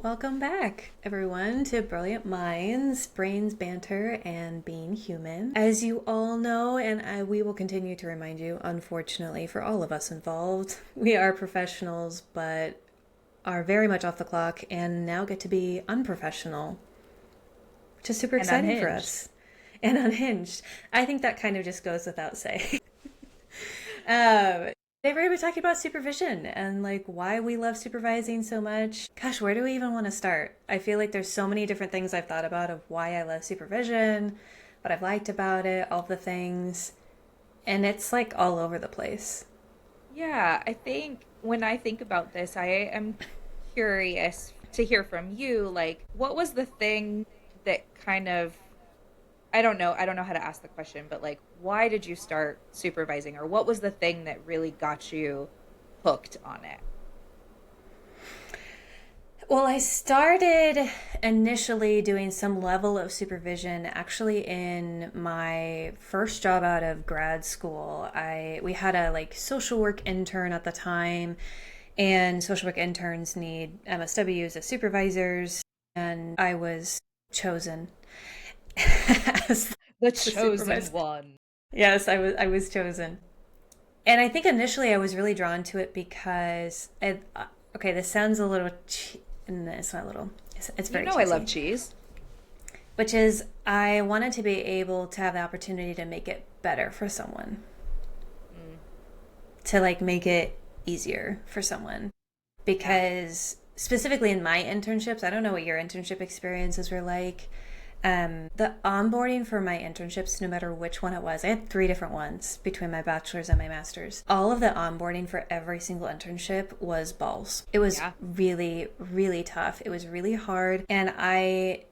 Welcome back, everyone, to Brilliant Minds, Brains, Banter, and Being Human. As you all know, and we will continue to remind you, unfortunately, for all of us involved, we are professionals, but are very much off the clock and now get to be unprofessional, which is super And exciting for unhinged. us. And unhinged. I think that kind of just goes without saying. Today we're going to be talking about supervision and like why we love supervising so much. Gosh, where do we even want to start? I feel like there's so many different things I've thought about of why I love supervision, what I've liked about it, all the things, and it's like all over the place. Yeah, I think when I think about this, I am curious to hear from you. Like, what was the thing that kind of, I don't know how to ask the question, but like, why did you start supervising? Or what was the thing that really got you hooked on it? Well, I started initially doing some level of supervision actually in my first job out of grad school. I we had a like social work intern at the time, and social work interns need MSWs as supervisors, and I was chosen as The the chosen supervisor. one. Yes, I was chosen. And I think initially I was really drawn to it because okay, this sounds a little no, it's not a little. It's You very know I love cheesy, cheese. which is I wanted to be able to have the opportunity to make it better for someone, Mm, to like make it easier for someone. yeah. Because specifically in my internships, I don't know what your internship experiences were like. The onboarding for my internships, no matter which one it was, I had three different ones between my bachelor's and my master's. All of the onboarding for every single internship was balls. It was Yeah. really, really tough. It was really hard. And I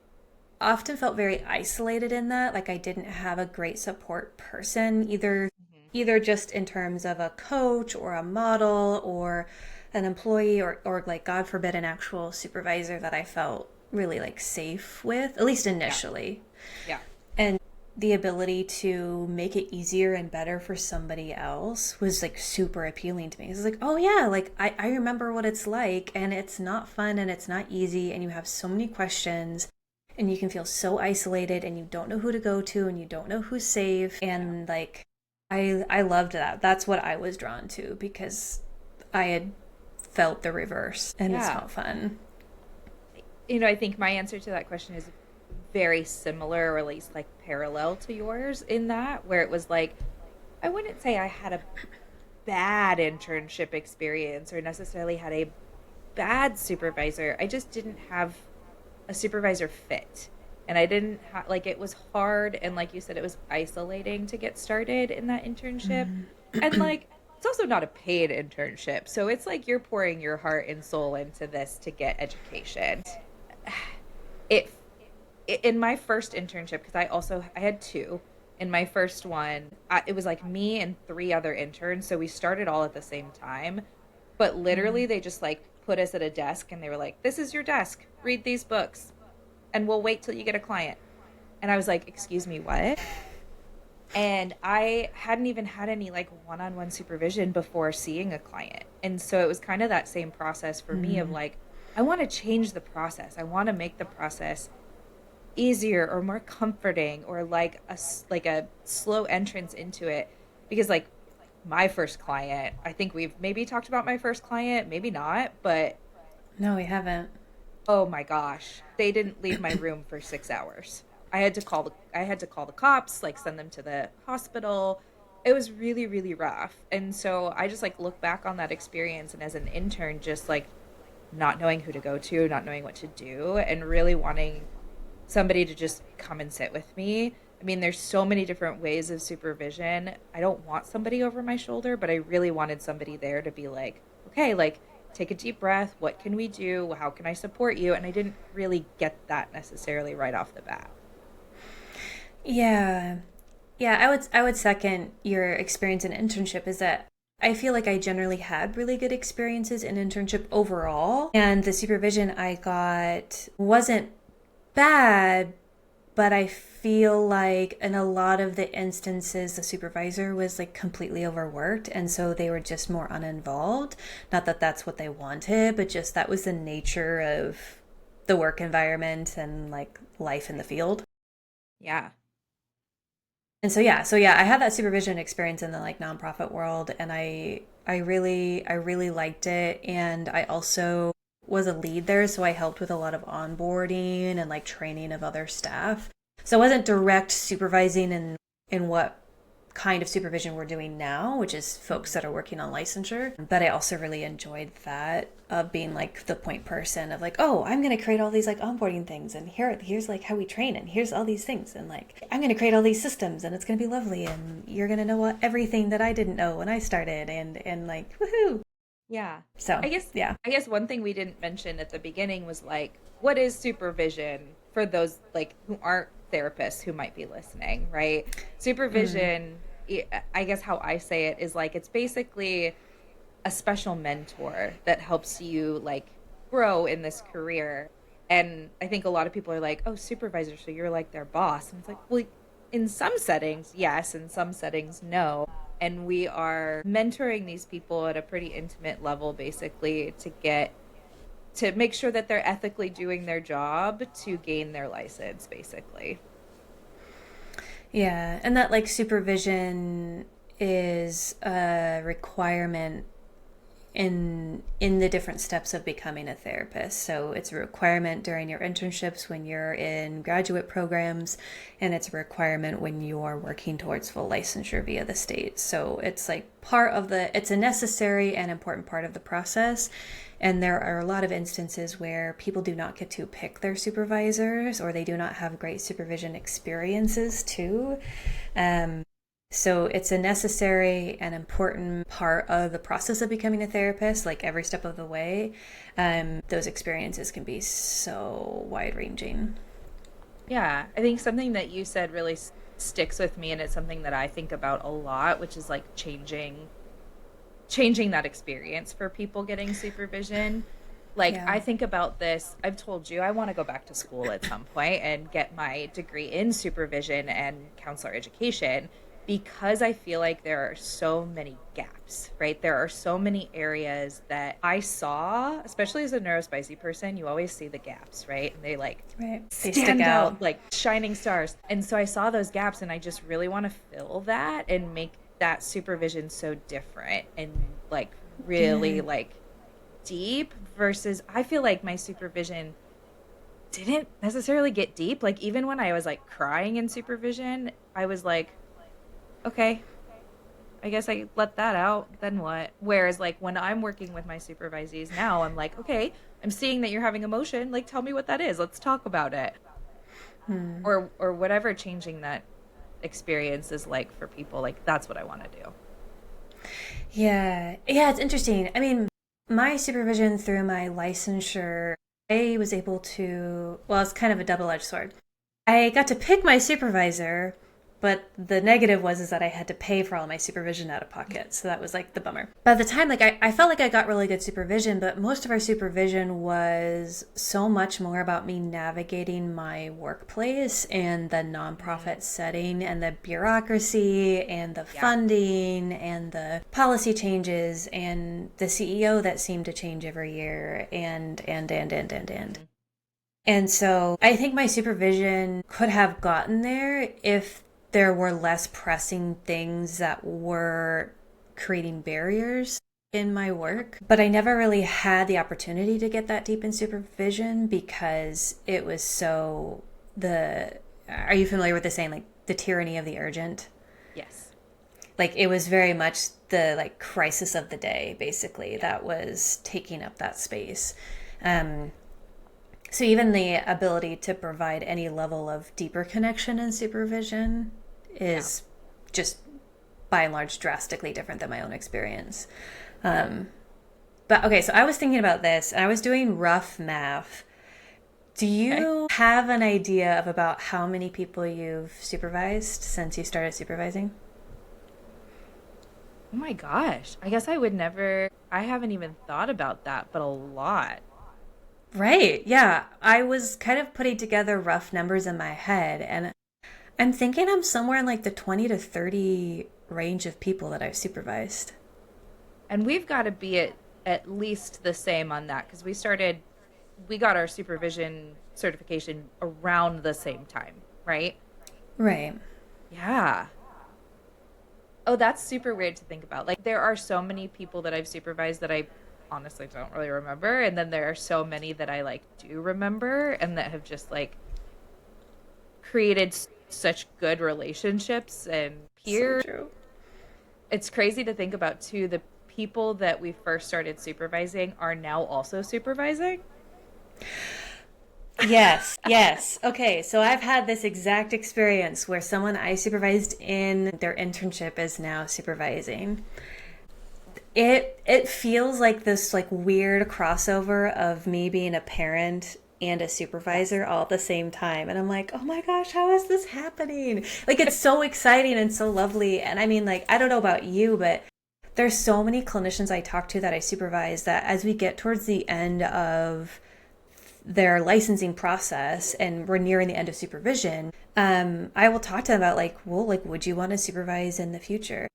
often felt very isolated in that. Like I didn't have a great support person, Hmm. either just in terms of a coach or a model or an employee or like God forbid an actual supervisor that I felt really like safe with, at least Yeah. initially. Yeah. And the ability to make it easier and better for somebody else was like super appealing to me. It's like, oh yeah, like I remember what it's like, and it's not fun and it's not easy, and you have so many questions and you can feel so isolated and you don't know who to go to and you don't know who's safe. Yeah. And like I loved that. That's what I was drawn to because I had felt the reverse and it's Yeah. not fun. I think my answer to that question is very similar, or at least like parallel to yours in that, where it was like, I wouldn't say I had a bad internship experience or necessarily had a bad supervisor. I just didn't have a supervisor fit. And I didn't have, like, it was hard. And like you said, it was isolating to get started in that internship. And like, it's also not a paid internship. So it's like you're pouring your heart and soul into this to get education. It in my first internship, because I had two. In my first one, it was like me and three other interns, so we started all at the same time. But literally, they just like put us at a desk and they were like, "This is your desk. Read these books, and we'll wait till you get a client." And I was like, "Excuse me, what?" And I hadn't even had any like one-on-one supervision before seeing a client. And so it was kind of that same process for me of like, I want to change the process. I want to make the process easier or more comforting, or like like a slow entrance into it, because like my first client, I think we've maybe talked about my first client, maybe not, but No, we haven't. oh my gosh, they didn't leave my room for 6 hours. I had to call the cops, like send them to the hospital. It was really really rough. And so I just like look back on that experience, and as an intern, just like not knowing who to go to, not knowing what to do, and really wanting somebody to just come and sit with me. I mean, there's so many different ways of supervision. I don't want somebody over my shoulder, but I really wanted somebody there to be like, okay, like take a deep breath. What can we do? How can I support you? And I didn't really get that necessarily right off the bat. Yeah. Yeah, I would second your experience in internship is that I feel like I generally had really good experiences in internship overall, and the supervision I got wasn't bad, but I feel like in a lot of the instances the supervisor was like completely overworked and so they were just more uninvolved. Not that that's what they wanted, but just that was the nature of the work environment and like life in the field. Yeah. And so yeah, I had that supervision experience in the like nonprofit world, and I really liked it. And I also was a lead there, so I helped with a lot of onboarding and like training of other staff. So I wasn't direct supervising in what kind of supervision we're doing now, which is folks that are working on licensure. But I also really enjoyed that of being like the point person of like, oh, I'm going to create all these like onboarding things, and here's like how we train, and here's all these things, and like I'm going to create all these systems, and it's going to be lovely, and you're going to know what everything that I didn't know when I started, and like woohoo. Yeah. So I guess yeah. I guess one thing we didn't mention at the beginning was like what is supervision for those like who aren't therapists who might be listening, right? Mm. Supervision, I guess how I say it is like it's basically a special mentor that helps you like grow in this career. And I think a lot of people are like, "Oh, supervisor, so you're like their boss." And it's like, "Well, in some settings, yes, in some settings, no." And we are mentoring these people at a pretty intimate level basically to make sure that they're ethically doing their job to gain their license basically. Yeah, and that like supervision is a requirement in the different steps of becoming a therapist. So it's a requirement during your internships when you're in graduate programs, and it's a requirement when you're working towards full licensure via the state. So it's like it's a necessary and important part of the process. And there are a lot of instances where people do not get to pick their supervisors, or they do not have great supervision experiences too. Um, so it's a necessary and important part of the process of becoming a therapist, like every step of the way. Those experiences can be so wide ranging. Yeah, I think something that you said really sticks with me, and it's something that I think about a lot, which is like changing that experience for people getting supervision. Like Yeah. I think about this, I've told you I want to go back to school at some point and get my degree in supervision and counselor education because I feel like there are so many gaps, right? There are so many areas that I saw, especially as a neurospicy person, you always see the gaps, right? And they like Right. They stick stand out. out like shining stars. And so I saw those gaps and I just really want to fill that and make that supervision so different and like really Yeah. like deep versus I feel like my supervision didn't necessarily get deep. Like even when I was like crying in supervision, I was like, okay, I guess I let that out. Then what? Whereas like when I'm working with my supervisees now, I'm like, okay, I'm seeing that you're having emotion. Like tell me what that is. Let's talk about it. Hmm. Or whatever changing that experience is like for people. Like that's what I want to do. Yeah. Yeah, it's interesting. I mean, my supervision through my licensure, I was able to, well, it's kind of a double-edged sword. I got to pick my supervisor, but the negative was is that I had to pay for all my supervision out of pocket. So that was like the bummer. By the time, like I felt like I got really good supervision, but most of our supervision was so much more about me navigating my workplace and the Mm, nonprofit setting and the bureaucracy and the yeah. funding and the policy changes and the CEO that seemed to change every year and. Mm, And so I think my supervision could have gotten there if there were less pressing things that were creating barriers in my work. But I never really had the opportunity to get that deep in supervision because it was so the are you familiar with the saying like the tyranny of the urgent? yes. Like it was very much the like crisis of the day basically Yeah. that was taking up that space. Um, so even the ability to provide any level of deeper connection and supervision Yeah. is just by and large drastically different than my own experience. Um, but okay, so I was thinking about this and I was doing rough math. Do Okay. you have an idea of about how many people you've supervised since you started supervising? Oh my gosh. I guess I would never, I haven't even thought about that, but a lot. Right. Yeah. I was kind of putting together rough numbers in my head, and I'm thinking I'm somewhere in like the 20 to 30 range of people that I've supervised. And we've got to be at least the same on that because we started we got our supervision certification around the same time, right? Right. Yeah. Oh, that's super weird to think about. Like, there are so many people that I've supervised that I honestly don't really remember. And then there are so many that I like do remember and that have just like created such good relationships and So peers. true. It's crazy to think about too. The people that we first started supervising are now also supervising. Yes, yes. Okay, so I've had this exact experience where someone I supervised in their internship is now supervising. It feels like this like weird crossover of me being a parent and a Yes. supervisor all at the same time. And I'm like, oh my gosh, how is this happening? Like it's so exciting and so lovely. And I mean, like, I don't know about you, but there's so many clinicians I talk to that I supervise that as we get towards the end of their licensing process and we're nearing the end of supervision, I will talk to them about like, well, like, would you want to supervise in the future?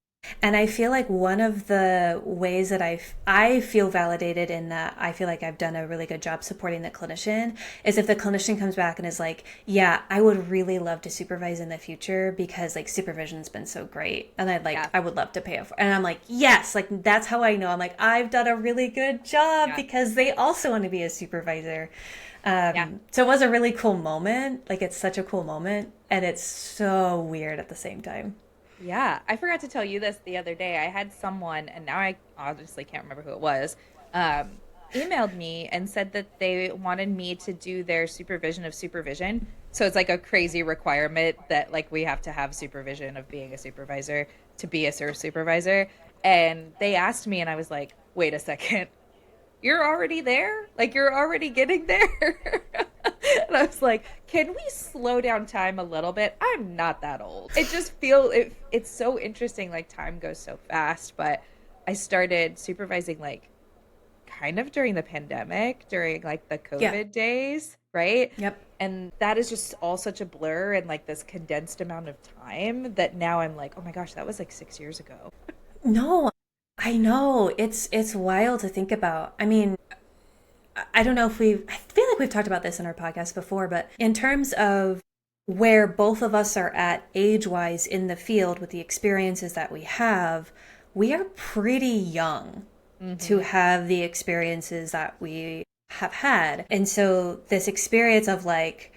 And I feel like one of the ways that I feel validated in that I feel like I've done a really good job supporting the clinician is if the clinician comes back and is like, yeah, I would really love to supervise in the future because like supervision's been so great and Yeah. I would love to pay it for. And I'm like, yes, like that's how I know. I'm like, I've done a really good job Yeah. because they also want to be a supervisor. Yeah. So it was a really cool moment. Like it's such a cool moment and it's so weird at the same time. Yeah, I forgot to tell you this the other day. I had someone, and now I obviously can't remember who it was, um, emailed me and said that they wanted me to do their supervision of supervision. So it's like a crazy requirement that like we have to have supervision of being a supervisor to be a supervisor. And they asked me, and I was like, wait a second, you're already there? Like you're already getting there? And I was like, can we slow down time a little bit? I'm not that old. It just it's so interesting like time goes so fast, but I started supervising like kind of during the pandemic, during like the Yeah. COVID days, right? Yep. And that is just all such a blur and like this condensed amount of time that now I'm like, oh my gosh, that was like 6 years ago. No, I know. It's wild to think about. I mean, I don't know if I feel like we've talked about this in our podcast before, but in terms of where both of us are at age-wise in the field with the experiences that we are pretty young to Mm-hmm. have the experiences that we have had. And so this experience of like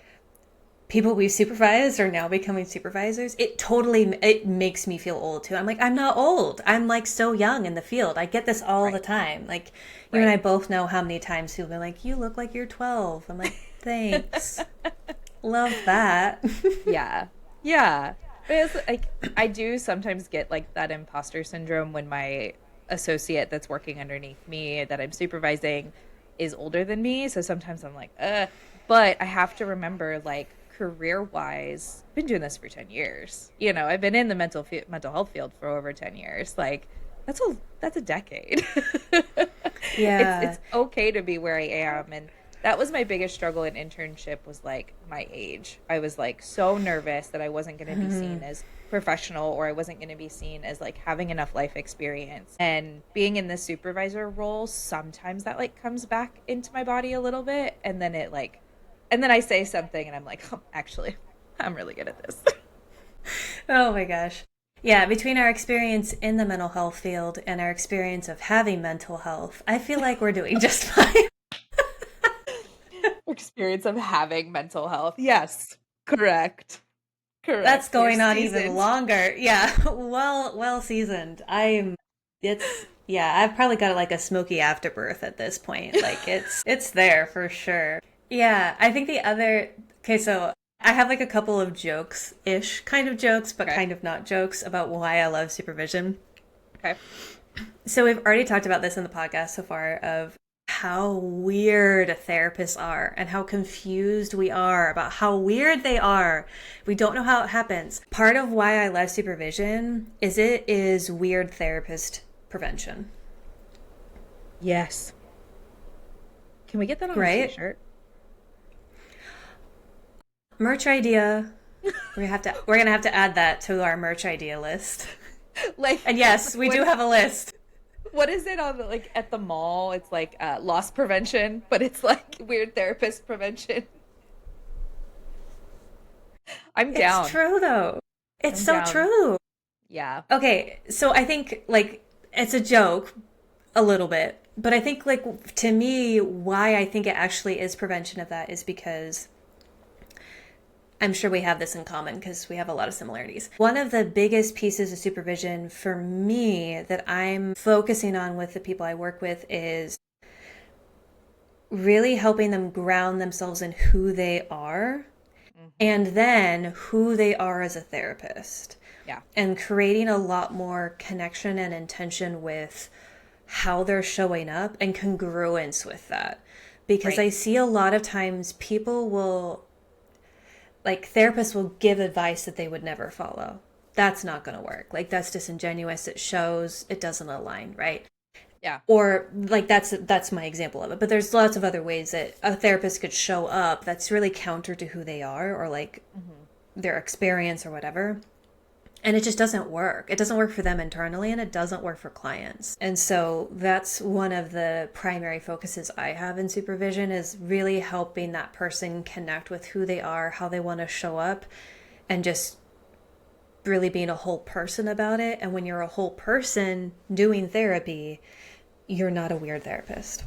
people we've supervised are now becoming supervisors, it makes me feel old too. I'm like, I'm not old. I'm like so young in the field. I get this all the Right. time. Like you and Right. I both know how many times people have been like, you look like you're 12. I'm like, thanks. Love that. Yeah. Yeah. But it's like I do sometimes get like that imposter syndrome when my associate that's working underneath me that I'm supervising is older than me. So sometimes I'm like, but I have to remember like career wise, I've been doing this for 10 years. You know, I've been in the mental health field for over 10 years. Like that's a decade. Yeah. It's okay to be where I am, and that was my biggest struggle in internship was like my age. I was like so nervous that I wasn't going to be seen as professional or I wasn't going to be seen as like having enough life experience. And being in the supervisor role, sometimes that like comes back into my body a little bit and then it like and then I say something and I'm like, oh, actually, I'm really good at this. Oh my gosh. Yeah, between our experience in the mental health field and our experience of having mental health, I feel like we're doing just fine. Experience of having mental health. Yes, correct. That's Correct. You're going on even seasoned. longer. Yeah, well seasoned. Yeah, I've probably got like a smoky afterbirth at this point. Like it's there for sure. Yeah, I think the other okay, so I have like a couple of jokes ish, kind of jokes, but Okay. kind of not jokes about why I love supervision. Okay. So we've already talked about this in the podcast so far of how weird therapists are and how confused we are about how weird they are. We don't know how it happens. Part of why I love supervision is it is weird therapist prevention, Yes. Can we get that on a right? t-shirt? Merch idea. We're gonna have to add that to our merch idea list. Like And yes, we do when have a list. What is it on the, like at the mall? It's like loss prevention, but it's like weird therapist prevention. I'm It's down. true though. It's I'm so down. true. Yeah. Okay, so I think like it's a joke a little bit, but I think like to me why I think it actually is prevention of that is because I'm sure we have this in common because we have a lot of similarities. One of the biggest pieces of supervision for me that I'm focusing on with the people I work with is really helping them ground themselves in who they are Hmm. and then who they are as a therapist, Yeah. and creating a lot more connection and intention with how they're showing up and congruence with that. Because Right. I see a lot of times people will, like, therapists will give advice that they would never follow. That's not going to work. Like, that's disingenuous. It shows it doesn't align, right? Yeah. Or like that's my example of it, but there's lots of other ways that a therapist could show up that's really counter to who they are or like Hmm. their experience or whatever, and it just doesn't work. It doesn't work for them internally and it doesn't work for clients. And so that's one of the primary focuses I have in supervision, is really helping that person connect with who they are, how they want to show up, and just really being a whole person about it. And when you're a whole person doing therapy, you're not a weird therapist.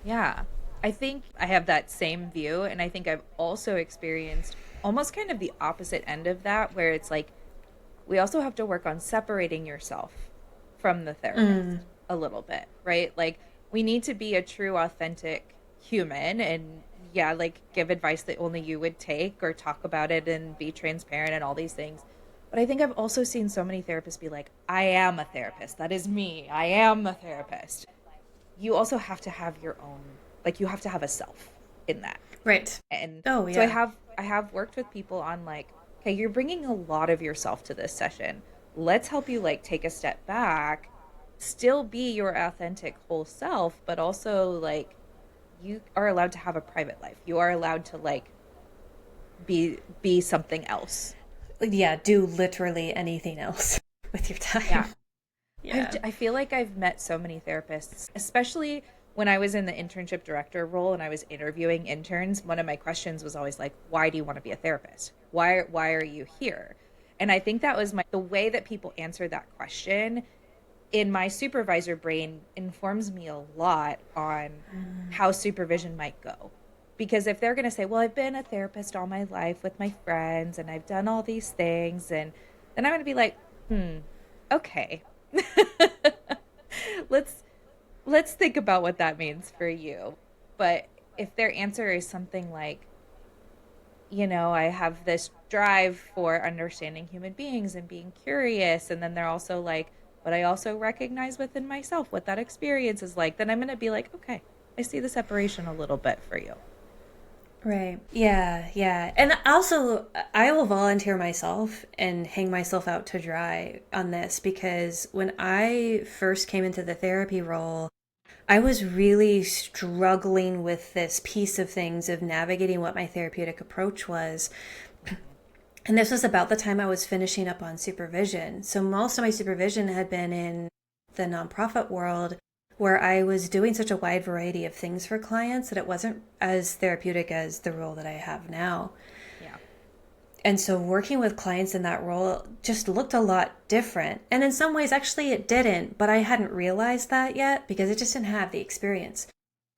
Yeah. I think I have that same view. And I think I've also experienced almost kind of the opposite end of that, where it's like we also have to work on separating yourself from the therapist a little bit, right? Like we need to be a true, authentic human and, yeah, like give advice that only you would take or talk about it and be transparent and all these things. But I think I've also seen so many therapists be like, I am a therapist. That is me. I am a therapist. You also have to have your own, like you have to have a self in that. Right. And Oh, so yeah. I have worked with people on like, okay, you're bringing a lot of yourself to this session. Let's help you like take a step back, still be your authentic whole self, but also like you are allowed to have a private life. You are allowed to like be something else. Yeah, do literally anything else with your Yeah. time. Yeah. I feel like I've met so many therapists, especially when I was in the internship director role and I was interviewing interns. One of my questions was always like, "Why do you want to be a therapist? Why are you here?" And I think that was the way that people answer that question in my supervisor brain informs me a lot on how supervision might go. Because if they're going to say, "Well, I've been a therapist all my life with my friends and I've done all these things," and then I'm going to be like, "Hmm, okay." let's let's think about what that means for you. But if their answer is something like, I have this drive for understanding human beings and being curious, and then they're also like, but I also recognize within myself what that experience is like, then I'm going to be like, okay, I see the separation a little bit for you. Right. Yeah, yeah. And also, I will volunteer myself and hang myself out to dry on this because when I first came into the therapy role, I was really struggling with this piece of things of navigating what my therapeutic approach was. Hmm. And this was about the time I was finishing up on supervision. So most of my supervision had been in the nonprofit world where I was doing such a wide variety of things for clients that it wasn't as therapeutic as the role that I have now. Yeah. And so working with clients in that role just looked a lot different. And in some ways, actually, it didn't, but I hadn't realized that yet because I just didn't have the experience.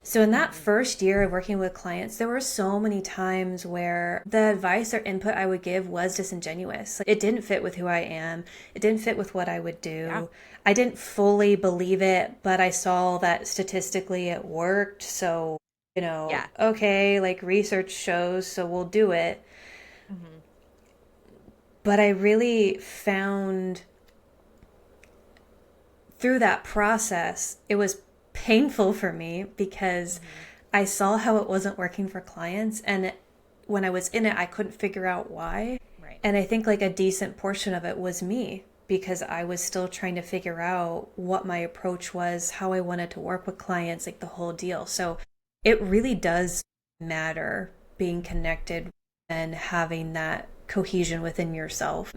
So in that Hmm. first year of working with clients, there were so many times where the advice or input I would give was disingenuous. It didn't fit with who I am. It didn't fit with what I would Yeah. do. I didn't fully believe it, but I saw that statistically it worked. So, Yeah. okay, like research shows, so we'll do it. Hmm. But I really found through that process, it was painful for me because Hmm. I saw how it wasn't working for clients. And when I was in it, I couldn't figure out why. Right. And I think like a decent portion of it was me because I was still trying to figure out what my approach was, how I wanted to work with clients, like the whole deal. So it really does matter being connected and having that cohesion within yourself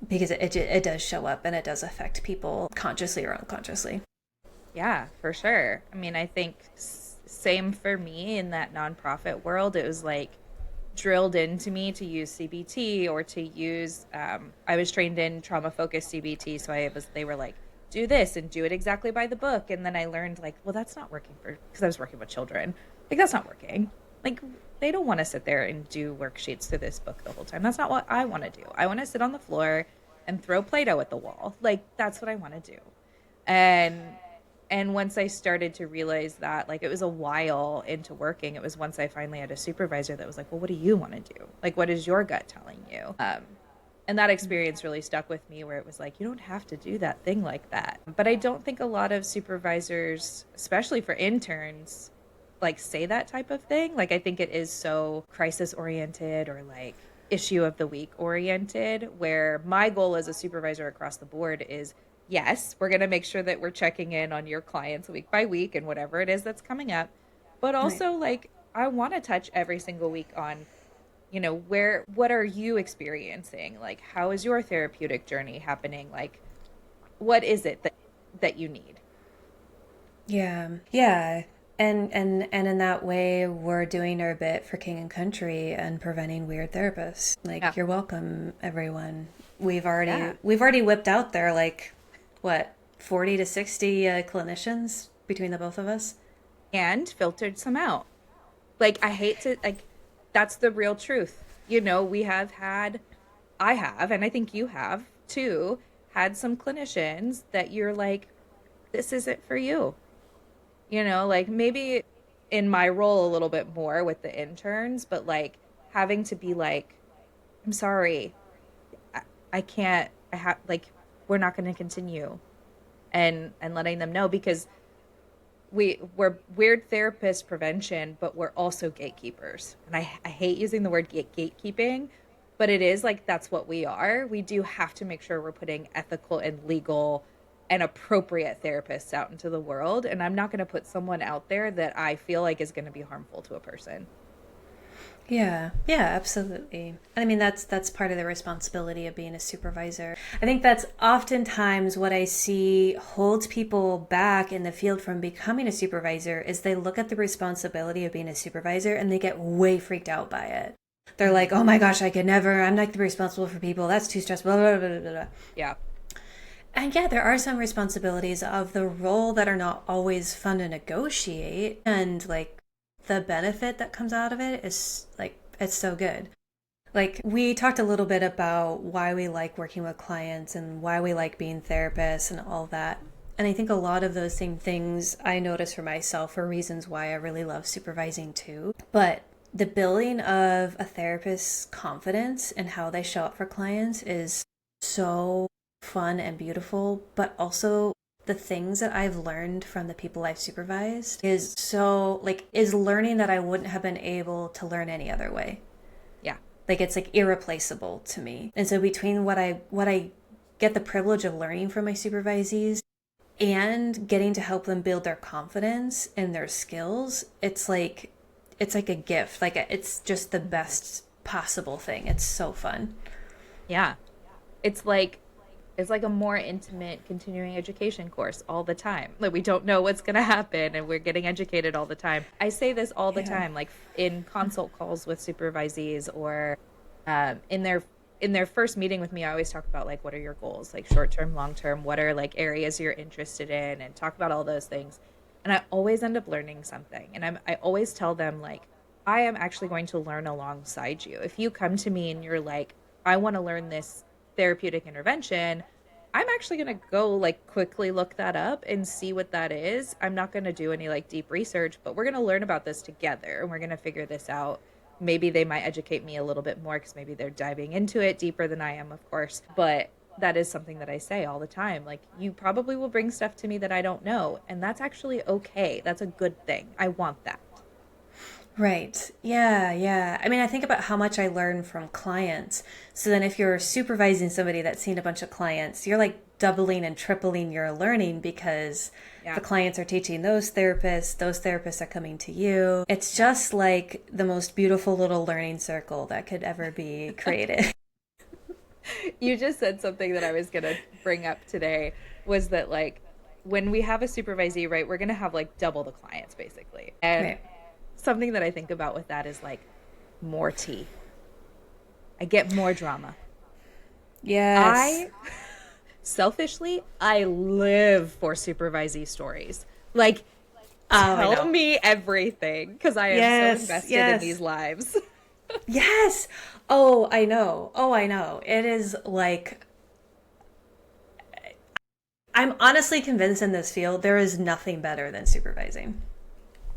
because it does show up and it does affect people consciously or unconsciously. Yeah, for sure. I mean, I think same for me in that nonprofit world. It was like drilled into me to use CBT or to use I was trained in trauma focused CBT, so they were like do this and do it exactly by the book, and then I learned like, well, that's not working for because I was working with children. Like that's not working. Like they don't want to sit there and do worksheets through this book the whole time. That's not what I want to do. I want to sit on the floor and throw Play-Doh at the wall. Like that's what I want to do. And once I started to realize that, like it was a while into working, it was once I finally had a supervisor that was like, well, what do you want to do? Like, what is your gut telling you? And that experience really stuck with me where it was like, you don't have to do that thing like that. But I don't think a lot of supervisors, especially for interns, like say that type of thing. Like, I think it is so crisis oriented or like issue of the week oriented, where my goal as a supervisor across the board is yes, we're going to make sure that we're checking in on your clients week by week and whatever it is that's coming up. But Right. also, like, I want to touch every single week on, what are you experiencing? Like, how is your therapeutic journey happening? Like, what is it that you need? Yeah. Yeah. And in that way, we're doing our bit for King and Country and preventing weird therapists. Yeah. Like, you're welcome, everyone. Yeah. We've already whipped out there like what 40 to 60 clinicians between the both of us. And filtered some out. Like, I hate to, like, that's the real truth. We have had, I have, and I think you have too, had some clinicians that you're like, this isn't for you. Like maybe in my role a little bit more with the interns, but like having to be like, I'm sorry, I, I can't, I have, like, we're not going to continue and letting them know because we're weird therapist prevention, but we're also gatekeepers. And I hate using the word gatekeeping, but it is like that's what we are. We do have to make sure we're putting ethical and legal and appropriate therapists out into the world. And I'm not going to put someone out there that I feel like is going to be harmful to a person. Yeah, yeah, absolutely. I mean, that's part of the responsibility of being a supervisor. I think that's oftentimes what I see holds people back in the field from becoming a supervisor is they look at the responsibility of being a supervisor and they get way freaked out by it. They're like, Hmm. "Oh my gosh, I could never. I'm not responsible for people. That's too stressful." Blah, blah, blah, blah, blah. Yeah. And yeah, there are some responsibilities of the role that are not always fun to negotiate, and like the benefit that comes out of it is like it's so good. Like we talked a little bit about why we like working with clients and why we like being therapists and all that. And I think a lot of those same things I notice for myself are reasons why I really love supervising too. But the building of a therapist's confidence and how they show up for clients is so fun and beautiful, but also the things that I've learned from the people I've supervised is so like is learning that I wouldn't have been able to learn any other way. Yeah. Like it's like irreplaceable to me. And so between what I get the privilege of learning from my supervisees and getting to help them build their confidence and their skills, it's like a gift. Like it's just the best possible thing. It's so fun. Yeah. It's like it's like a more intimate continuing education course all the time. Like we don't know what's going to happen and we're getting educated all the time. I say this all the Yeah. time, like in consult calls with supervisees or in their first meeting with me. I always talk about like what are your goals, like short term, long term. What are like areas you're interested in, and talk about all those things. And I always end up learning something. And I always tell them like I am actually going to learn alongside you. If you come to me and you're like, I want to learn this therapeutic intervention, I'm actually going to go like quickly look that up and see what that is. I'm not going to do any like deep research, but we're going to learn about this together and we're going to figure this out. Maybe they might educate me a little bit more because maybe they're diving into it deeper than I am, of course. But that is something that I say all the time. Like, you probably will bring stuff to me that I don't know. And that's actually okay. That's a good thing. I want that. Right. Yeah, yeah. I mean, I think about how much I learn from clients. So then if you're supervising somebody that's seen a bunch of clients, you're like doubling and tripling your learning because Yeah. the clients are teaching those therapists are coming to you. It's just like the most beautiful little learning circle that could ever be created. You just said something that I was going to bring up today was that, like, when we have a supervisee, right, we're going to have like double the clients basically. And Right. something that I think about with that is like more tea. I get more drama. Yes. I selfishly, I live for supervisee stories. Like, Oh, I tell know. me everything because I am so Yes. invested in these Yes. lives. Yes. Oh, I know. Oh, I know. It is like, I'm honestly convinced in this field there is nothing better than supervising.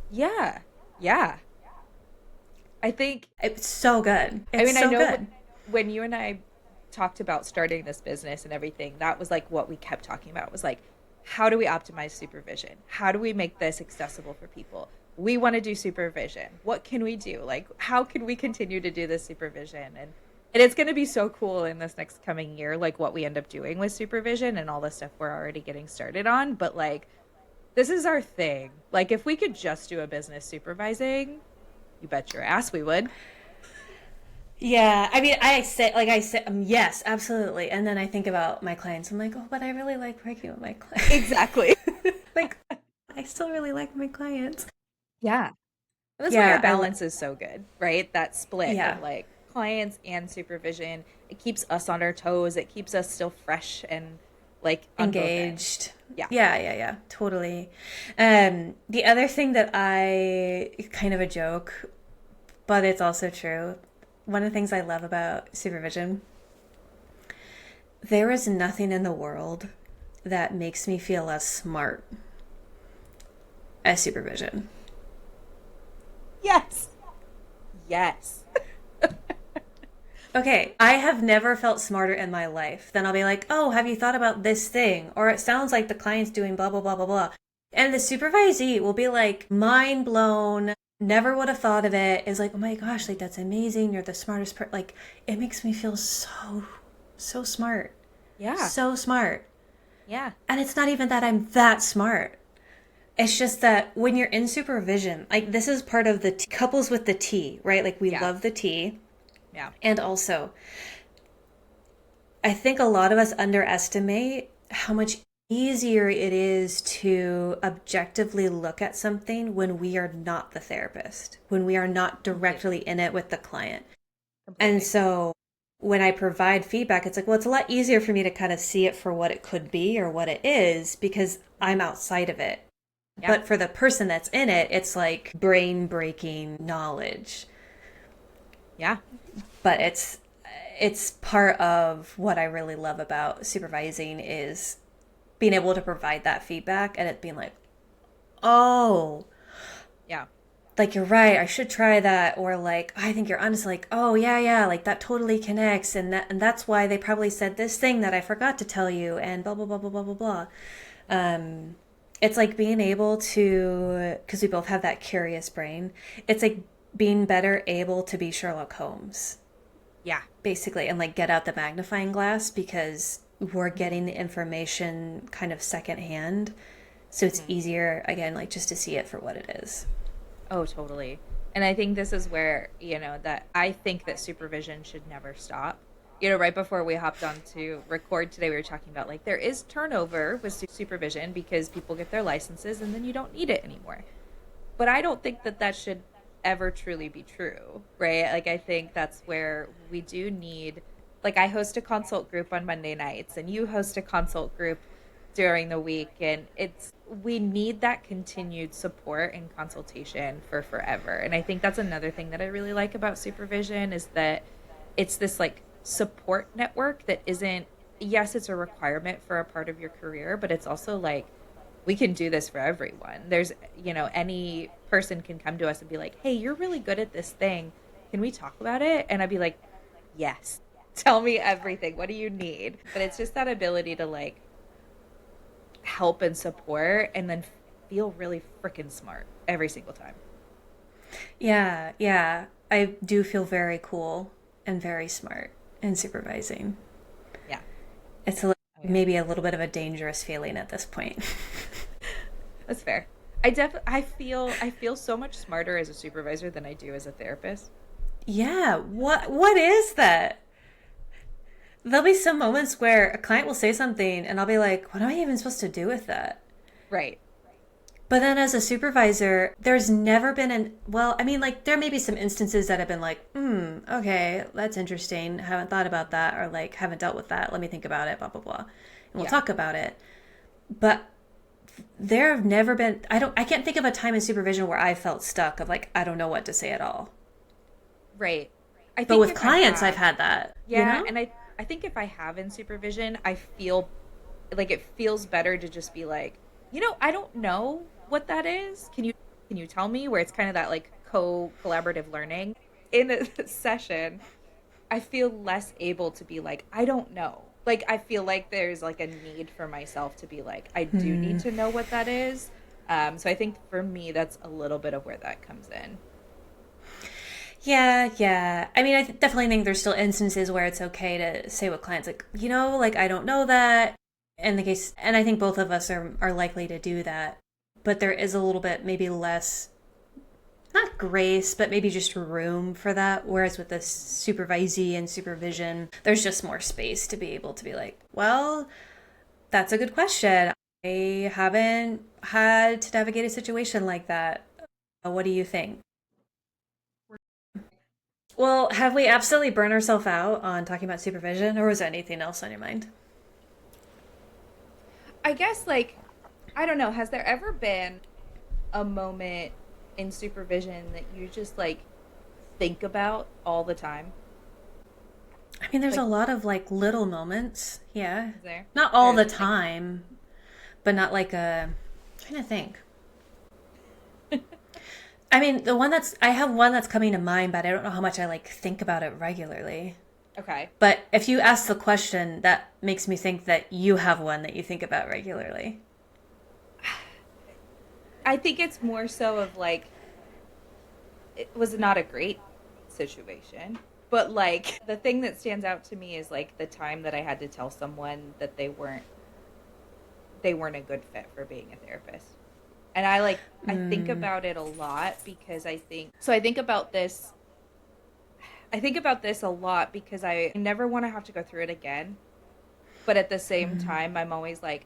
Yeah. Yeah. I think, It's so good. I It's mean, I so know good. when you and I talked about starting this business and everything, that was like what we kept talking about was like, how do we optimize supervision? How do we make this accessible for people? We want to do supervision. What can we do? Like, how can we continue to do this supervision? And it's going to be so cool in this next coming year, like what we end up doing with supervision and all the stuff we're already getting started on. But like, this is our thing. Like, if we could just do a business supervising, you bet your ass we would. Yeah, I mean, I say, yes, absolutely. And then I think about my clients. I'm like, oh, but I really like working with my clients. Exactly. Like, I still really like my clients. Yeah. And that's why our Yeah, balance is so good, right? That split of yeah, like clients and supervision. It keeps us on our toes. It keeps us still fresh and like on both ends. engaged. Yeah. Yeah, yeah, yeah, totally. The other thing that I kind of a joke, but it's also true. One of the things I love about supervision, there is nothing in the world that makes me feel as smart as supervision. Yes. Yes. Okay, I have never felt smarter in my life. Then I'll be like, oh, have you thought about this thing? Or it sounds like the client's doing blah, blah, blah, blah, blah. And the supervisee will be like, mind blown, never would have thought of it. Is like, oh my gosh, like that's amazing. You're the smartest person. Like, it makes me feel so smart. Yeah. So smart. Yeah. And it's not even that I'm that smart. It's just that when you're in supervision, like this is part of the couples with the tea, right? Like we Yeah. love the tea. Yeah. And also, I think a lot of us underestimate how much easier it is to objectively look at something when we are not the therapist, when we are not directly Completely. in it with the client. And Completely. so when I provide feedback, it's like, well, it's a lot easier for me to kind of see it for what it could be or what it is because I'm outside of it. Yeah. But for the person that's in it, it's like brain breaking knowledge. Yeah. But it's part of what I really love about supervising is being able to provide that feedback and it being like, oh, Yeah. like you're right, I should try that, or like I think you're honest, like oh yeah yeah, like that totally connects, and that's why they probably said this thing that I forgot to tell you, and blah blah blah blah blah blah blah. Um, it's like being able to, because we both have that curious brain. It's like being better able to be Sherlock Holmes Yeah. basically and like get out the magnifying glass because we're getting the information kind of secondhand. So it's Mm-hmm. easier, again, like just to see it for what it is. Oh, totally. And I think this is where, that I think that supervision should never stop. Right before we hopped on to record today, we were talking about like there is turnover with supervision because people get their licenses and then you don't need it anymore. But I don't think that that should ever truly be true, right? Like, I think that's where we do need, like, I host a consult group on Monday nights, and you host a consult group during the week. And we need that continued support and consultation for forever. And I think that's another thing that I really like about supervision is that it's this like support network that isn't, yes, it's a requirement for a part of your career, but it's also like, we can do this for everyone. There's, any person can come to us and be like, hey, you're really good at this thing. Can we talk about it? And I'd be like, yes, tell me everything. What do you need? But it's just that ability to like help and support and then feel really freaking smart every single time. Yeah, yeah. I do feel very cool and very smart in supervising. Yeah. It's Oh, yeah. maybe a little bit of a dangerous feeling at this point. That's fair. I feel so much smarter as a supervisor than I do as a therapist. Yeah, what is that? There'll be some moments where a client will say something and I'll be like, what am I even supposed to do with that? Right. But then as a supervisor, there's never been well, I mean, like, there may be some instances that have been like, okay, that's interesting. Haven't thought about that, or like, haven't dealt with that. Let me think about it, blah, blah, blah. And we'll Yeah. talk about it. But there have never been, I can't think of a time in supervision where I felt stuck of like, I don't know what to say at all. Right. I But think with if I clients, I've have, had that, you yeah, know? and I think if I have in supervision, I feel like it feels better to just be like, I don't know what that is. Can you tell me, where it's kind of that like collaborative learning in a session. I feel less able to be like, I don't know. Like I feel like there's like a need for myself to be like, I do need to know what that is. So I think for me that's a little bit of where that comes in. Yeah, yeah. I mean, definitely think there's still instances where it's okay to say with clients, like, like, I don't know that. In the case, and I think both of us are likely to do that. But there is a little bit, maybe less, not grace, but maybe just room for that. Whereas with the supervisee and supervision, there's just more space to be able to be like, well, that's a good question. I haven't had to navigate a situation like that. What do you think? Well, have we absolutely burned ourselves out on talking about supervision, or was there anything else on your mind? I guess like I don't know, has there ever been a moment in supervision that you just like think about all the time? I mean, there's a Like, lot of like little moments, yeah. is there? Not Or all is the it like time, but not like a. I'm trying to think. I mean, I have one that's coming to mind, but I don't know how much I like think about it regularly. okay. But if you ask the question, that makes me think that you have one that you think about regularly. I think it's more so of like it was not a great situation, but like the thing that stands out to me is like the time that I had to tell someone that they weren't a good fit for being a therapist. And I think about it a lot because I think about this a lot because I never want to have to go through it again. But at the same time, I'm always like,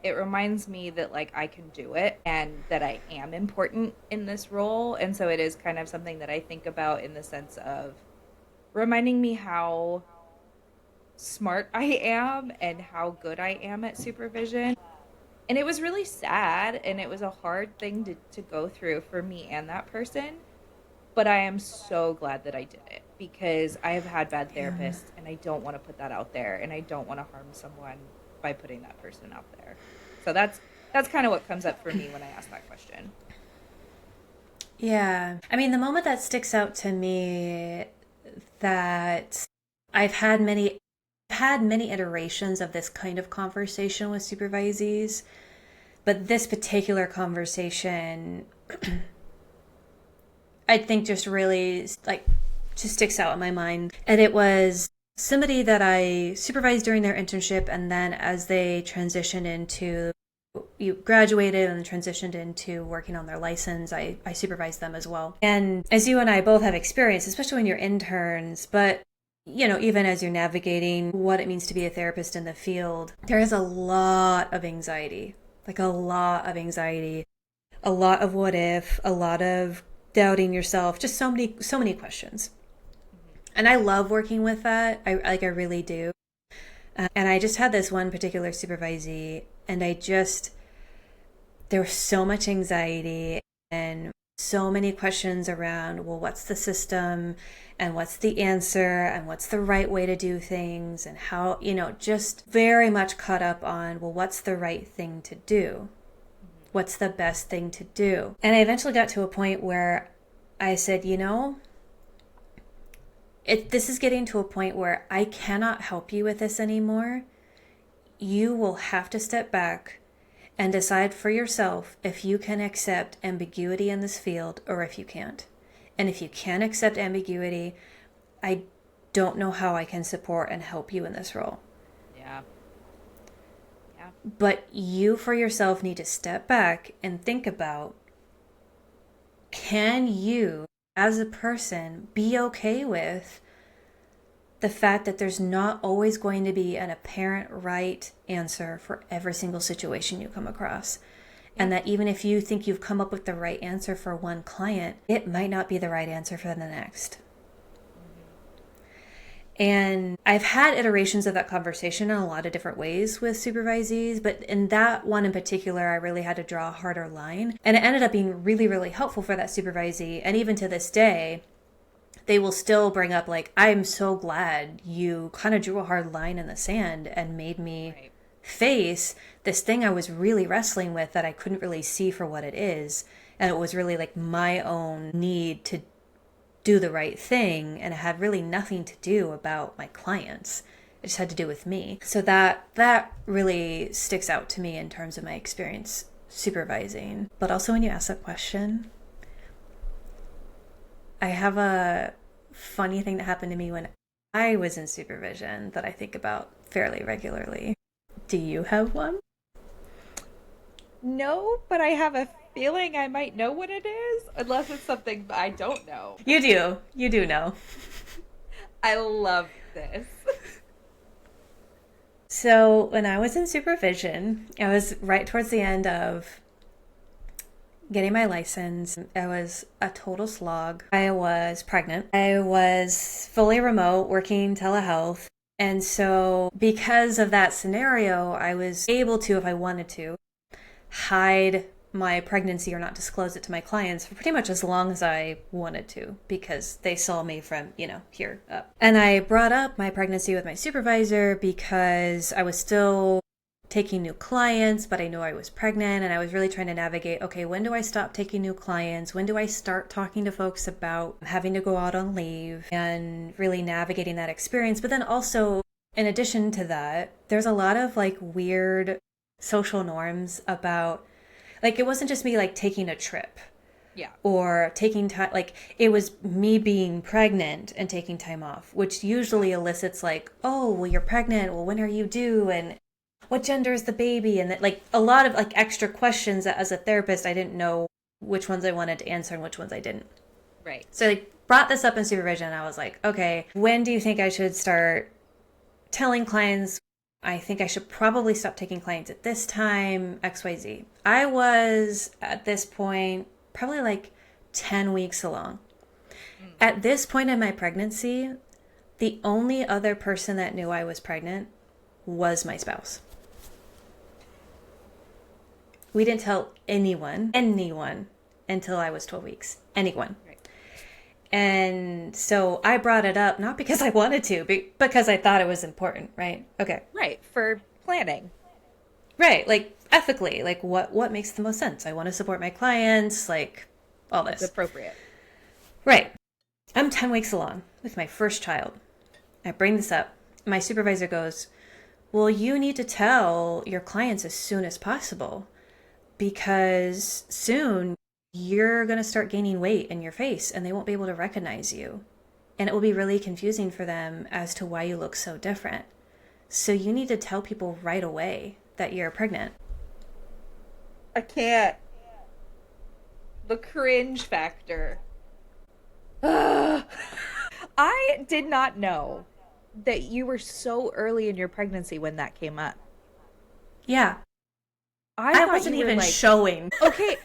it reminds me that like I can do it and that I am important in this role. And so it is kind of something that I think about in the sense of reminding me how smart I am and how good I am at supervision. And it was really sad and it was a hard thing to go through for me and that person. But I am so glad that I did it because I have had bad Yeah. therapists and I don't want to put that out there and I don't want to harm someone by putting that person out there. So that's kind of what comes up for me when I ask that question. Yeah. I mean, the moment that sticks out to me that I've had many iterations of this kind of conversation with supervisees, but this particular conversation I think just really like just sticks out in my mind. And it was somebody that I supervised during their internship, and then as they transitioned into you graduated and transitioned into working on their license, I supervised them as well. And as you and I both have experience, especially when you're interns, but even as you're navigating what it means to be a therapist in the field, there is a lot of anxiety, like a lot of anxiety, a lot of what if, a lot of doubting yourself, just so many questions. Mm-hmm. And I love working with that. I really do. And I just had this one particular supervisee, and there was so much anxiety and so many questions around, well, what's the system and what's the answer and what's the right way to do things and how, just very much caught up on, well, what's the right thing to do? Mm-hmm. What's the best thing to do? And I eventually got to a point where I said, this is getting to a point where I cannot help you with this anymore. You will have to step back and decide for yourself if you can accept ambiguity in this field or if you can't. And if you can accept ambiguity, I don't know how I can support and help you in this role. Yeah. Yeah. But you for yourself need to step back and think about, can you as a person be okay with the fact that there's not always going to be an apparent right answer for every single situation you come across. And that even if you think you've come up with the right answer for one client, it might not be the right answer for the next. And I've had iterations of that conversation in a lot of different ways with supervisees, but in that one in particular, I really had to draw a harder line. And it ended up being really, really helpful for that supervisee. And even to this day, they will still bring up, like, I'm so glad you kind of drew a hard line in the sand and made me face this thing I was really wrestling with that I couldn't really see for what it is. And it was really like my own need to do the right thing, and it had really nothing to do about my clients. It just had to do with me. So that really sticks out to me in terms of my experience supervising. But also when you ask that question, I have a funny thing that happened to me when I was in supervision that I think about fairly regularly. Do you have one? No, but I have a feeling I might know what it is, unless it's something I don't know. You do. You do know. I love this. So when I was in supervision, I was right towards the end of getting my license. I was a total slog. I was pregnant. I was fully remote, working telehealth. And so because of that scenario, I was able to, if I wanted to, hide my pregnancy or not disclose it to my clients for pretty much as long as I wanted to, because they saw me from, here up. And I brought up my pregnancy with my supervisor because I was still taking new clients, but I knew I was pregnant, and I was really trying to navigate, okay, when do I stop taking new clients? When do I start talking to folks about having to go out on leave, and really navigating that experience? But then also, in addition to that, there's a lot of like weird social norms about, like, it wasn't just me like taking a trip. Yeah. Or taking time, like it was me being pregnant and taking time off, which usually elicits like, oh, well, you're pregnant. Well, when are you due? And what gender is the baby? And that, like, a lot of like extra questions that as a therapist, I didn't know which ones I wanted to answer and which ones I didn't. Right. So I brought this up in supervision. I was like, okay, when do you think I should start telling clients? I think I should probably stop taking clients at this time, XYZ. I was at this point probably like 10 weeks along. At this point in my pregnancy, the only other person that knew I was pregnant was my spouse. We didn't tell anyone, until I was 12 weeks. Anyone. Right. And so I brought it up, not because I wanted to, but because I thought it was important, right? Okay. Right. For planning. Right. Like ethically, like what makes the most sense? I want to support my clients, like all this. It's appropriate. Right. I'm 10 weeks along with my first child. I bring this up. My supervisor goes, well, you need to tell your clients as soon as possible, because soon you're going to start gaining weight in your face and they won't be able to recognize you. And it will be really confusing for them as to why you look so different. So you need to tell people right away that you're pregnant. I can't. The cringe factor. Ugh. I did not know that you were so early in your pregnancy when that came up. Yeah. I wasn't even showing. Okay.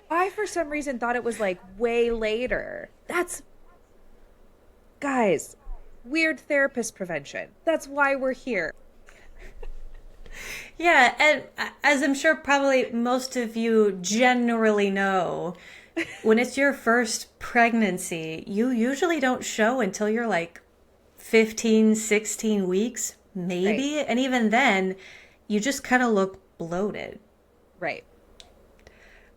I, for some reason, thought it was like way later. Guys, weird therapist prevention. That's why we're here. Yeah, and as I'm sure probably most of you generally know, when it's your first pregnancy, you usually don't show until you're like 15, 16 weeks, maybe. Right. And even then, you just kind of look bloated. Right.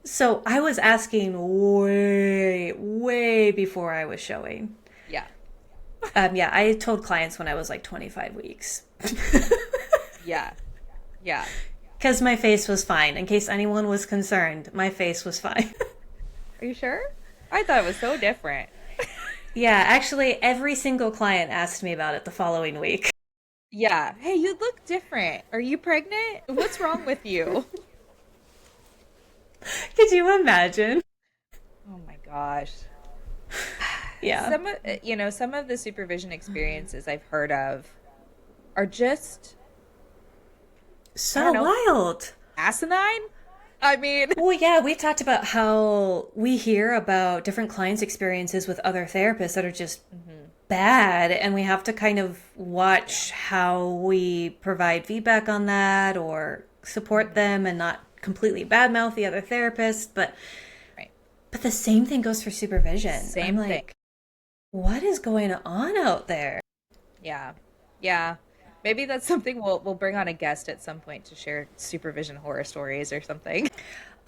So I was asking way before I was showing. Yeah. Yeah, I told clients when I was like 25 weeks. Yeah. Yeah. Because my face was fine. In case anyone was concerned, my face was fine. Are you sure? I thought it was so different. Yeah, actually, every single client asked me about it the following week. Yeah. Hey, you look different. Are you pregnant? What's wrong with you? Could you imagine? Oh my gosh. Yeah. Some of the supervision experiences I've heard of are just, I So don't know, wild. asinine. I mean, Well, yeah, we've talked about how we hear about different clients' experiences with other therapists that are just hmm bad, and we have to kind of yeah. watch how we provide feedback on that or support hmm them and not completely badmouth the other therapist. Right. But the same thing goes for supervision. I'm Same thing. like, what is going on out there? Yeah. Yeah. Maybe that's something we'll bring on a guest at some point to share supervision horror stories or something.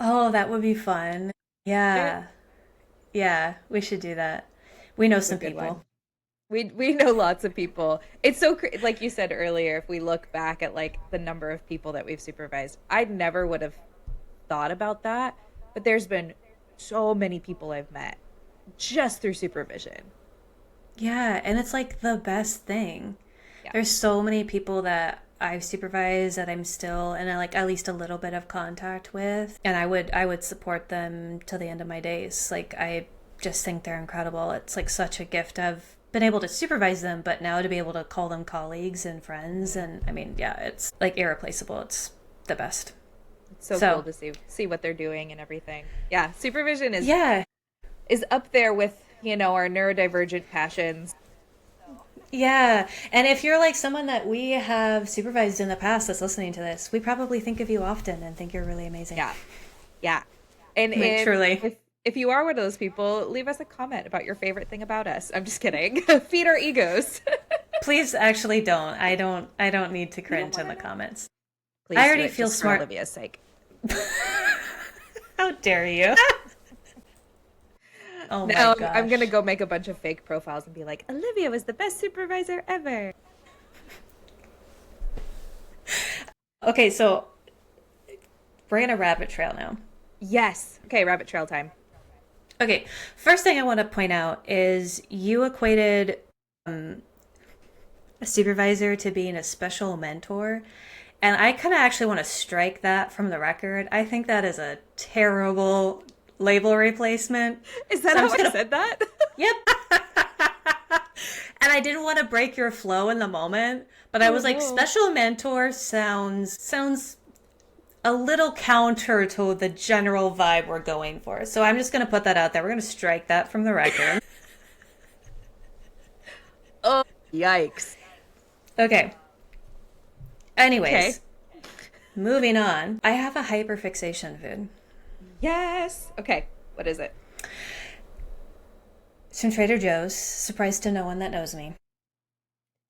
Oh, that would be fun. It, Yeah. Yeah, we should do that. We know it's a some good people. one. We know lots of people. It's so like you said earlier, if we look back at like the number of people that we've supervised, I never would have thought about that, but there's been so many people I've met just through supervision. Yeah, and it's like the best thing. Yeah. There's so many people that I've supervised that I'm still in like at least a little bit of contact with, and I would support them till the end of my days. Like I just think they're incredible. It's like such a gift. I've been able to supervise them, but now to be able to call them colleagues and friends, Mhm. and I mean, yeah, it's like irreplaceable. It's the best. It's so cool So, to see what they're doing and everything. Yeah, supervision yeah, is up there with, our neurodivergent passions. yeah. And if you're like someone that we have supervised in the past that's listening to this, we probably think of you often and think you're really amazing. Yeah. Yeah. And Like, truly. if you are one of those people, leave us a comment about your favorite thing about us. I'm just kidding. Feed our egos. Please actually don't. I don't need to You don't cringe in want to the know? comments. I Please do already it feel just for smart. Olivia's sake. How dare you? Oh my Now I'm gonna gosh. go make a bunch of fake profiles and be like, Olivia was the best supervisor ever. Okay, so we're gonna rabbit trail now. Yes. Okay, rabbit trail time. Okay, first thing I want to point out is you equated a supervisor to being a special mentor. And I kind of actually want to strike that from the record. I think that is a terrible label replacement. Is that So I'm how just I going to, said that? yep. And I didn't want to break your flow in the moment, but I Oh was like, no. special mentor sounds a little counter to the general vibe we're going for. So I'm just going to put that out there. We're going to strike that from the record. Oh, yikes. Okay. Okay. Anyways, moving on. I have a hyperfixation food. Yes. Okay. What is it? It's from Trader Joe's. Surprise to no one that knows me.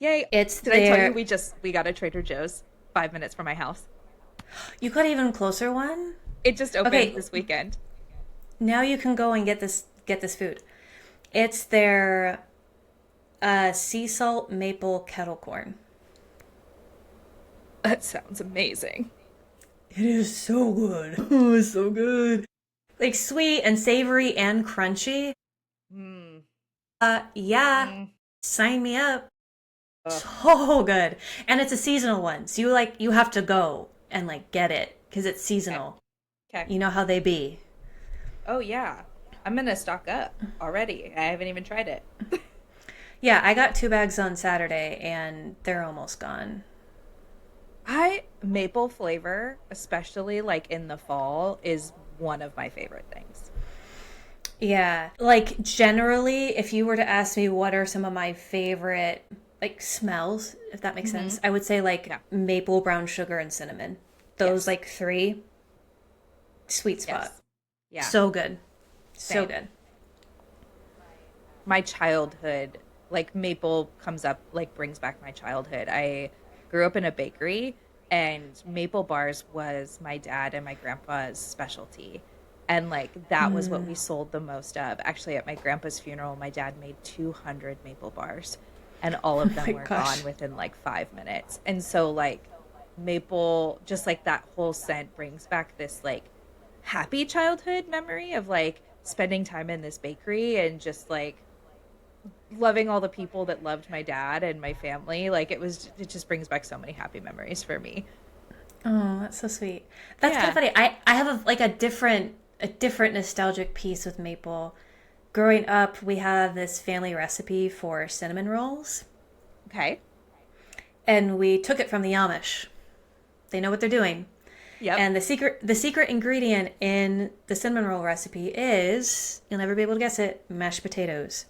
Yay. It's Did I tell you there. we got a Trader Joe's 5 minutes from my house? You got an even closer one? It just opened Okay, this weekend. now you can go and get this food. It's their sea salt maple kettle corn. That sounds amazing. It is so good. Oh, it's so good. Like sweet and savory and crunchy. Mm. Yeah, Mm. sign me up. Ugh. So good. And it's a seasonal one. So you have to go and like get it because it's Okay. seasonal. Okay. You know how they be. Oh yeah. I'm gonna stock up already. I haven't even tried it. Yeah, I got 2 bags on Saturday and they're almost gone. I maple flavor, especially like in the fall, is one of my favorite things. Yeah, like generally, if you were to ask me what are some of my favorite like smells, if that makes hmm sense, I would say like Yeah. maple, brown sugar, and cinnamon. Those Yes. like three, sweet spot. Yes. Yeah. So good. So Same. good. My childhood, like maple comes up, like brings back my childhood. I grew up in a bakery, and maple bars was my dad and my grandpa's specialty. And like that was what we sold the most of. Actually, at my grandpa's funeral, my dad made 200 maple bars, and all Oh of them my were gosh. gone within like 5 minutes. And so, like, maple, just like that whole scent brings back this like happy childhood memory of like spending time in this bakery and just like loving all the people that loved my dad and my family. Like it just brings back so many happy memories for me. Oh, that's so sweet. That's kind of Yeah. funny. I have like a different nostalgic piece with maple. growing up, we have this family recipe for cinnamon rolls, Okay. and we took it from the Amish. They know what they're doing. Yep. And the secret ingredient in the cinnamon roll recipe is, you'll never be able to guess it, mashed potatoes.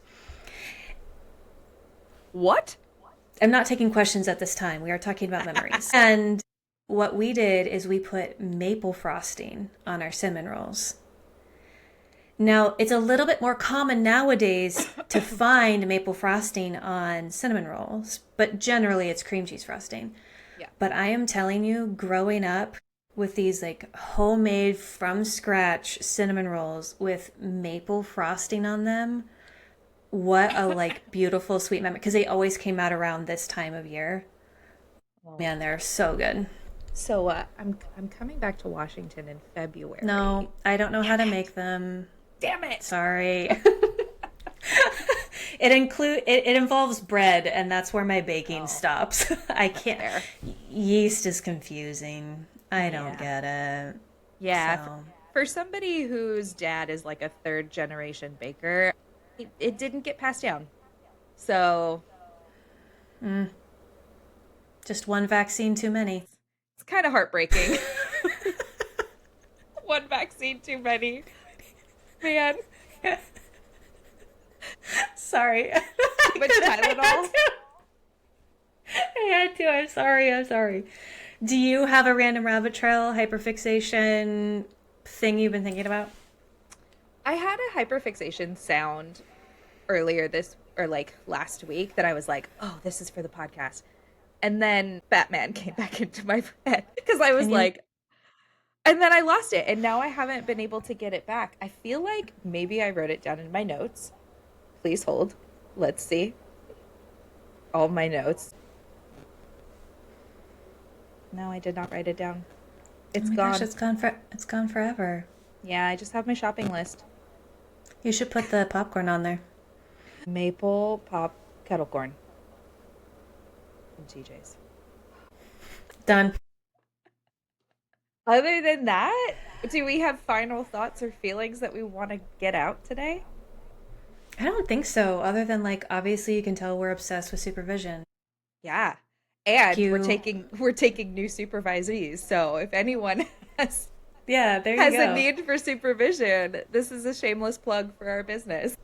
What? I'm not taking questions at this time. We are talking about memories. And what we did is we put maple frosting on our cinnamon rolls. Now, it's a little bit more common nowadays to find maple frosting on cinnamon rolls, but generally it's cream cheese frosting. Yeah. But I am telling you, growing up with these like homemade from scratch cinnamon rolls with maple frosting on them, what a like beautiful sweet memory, because they always came out around this time of year. Oh. Man, they're so good. So I'm coming back to Washington in February. No, I don't know how Damn to it. make them. Damn it. Sorry. It involves bread, and that's where my baking Oh, stops. I that's can't. fair. Yeast is confusing. I don't Yeah. get it. Yeah. So, For somebody whose dad is like a third generation baker, it didn't get passed down. So just one vaccine too many. it's kind of heartbreaking. One vaccine too many. Man, Sorry. too much Tylenol. I had to. I'm sorry. I'm sorry. Do you have a random rabbit trail hyperfixation thing you've been thinking about? I had a hyperfixation sound earlier this or like last week that I was like, oh, this is for the podcast. And then Batman came back into my head because I was And you, like, and then I lost it. And now I haven't been able to get it back. I feel like maybe I wrote it down in my notes. Please hold. Let's see. All my notes. No, I did not write it down. oh It's my gosh, gone. it's gone forever. Yeah, I just have my shopping list. You should put the popcorn on there. Maple pop kettle corn from TJ's. Done. Other than that, do we have final thoughts or feelings that we want to get out today? I don't think so. Other than like, obviously, you can tell we're obsessed with supervision. Yeah. And we're Cue. taking new supervisees. So if anyone has Yeah, there you has a go. need for supervision, this is a shameless plug for our business.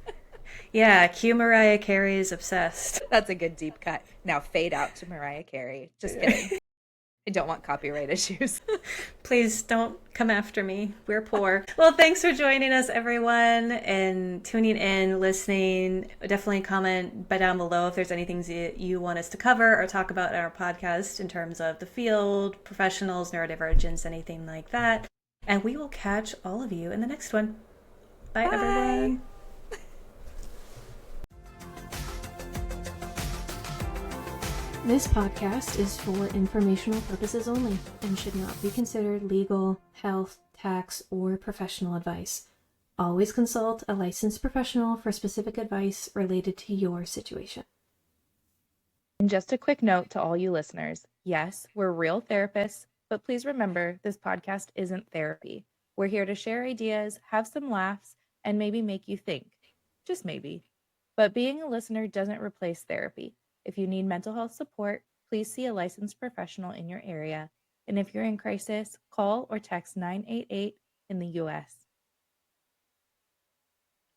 Yeah, cue Mariah Carey's obsessed. That's a good deep cut. Now fade out to Mariah Carey. Just kidding. I don't want copyright issues. Please don't come after me. We're poor. Well, thanks for joining us, everyone, and tuning in, listening. Definitely comment down below if there's anything you want us to cover or talk about in our podcast in terms of the field, professionals, neurodivergence, anything like that. And we will catch all of you in the next one. Bye, Bye. everyone. This podcast is for informational purposes only and should not be considered legal, health, tax, or professional advice. Always consult a licensed professional for specific advice related to your situation. And just a quick note to all you listeners. Yes, we're real therapists, but please remember this podcast isn't therapy. We're here to share ideas, have some laughs, and maybe make you think. Just maybe. But being a listener doesn't replace therapy. If you need mental health support, please see a licensed professional in your area. And if you're in crisis, call or text 988 in the US.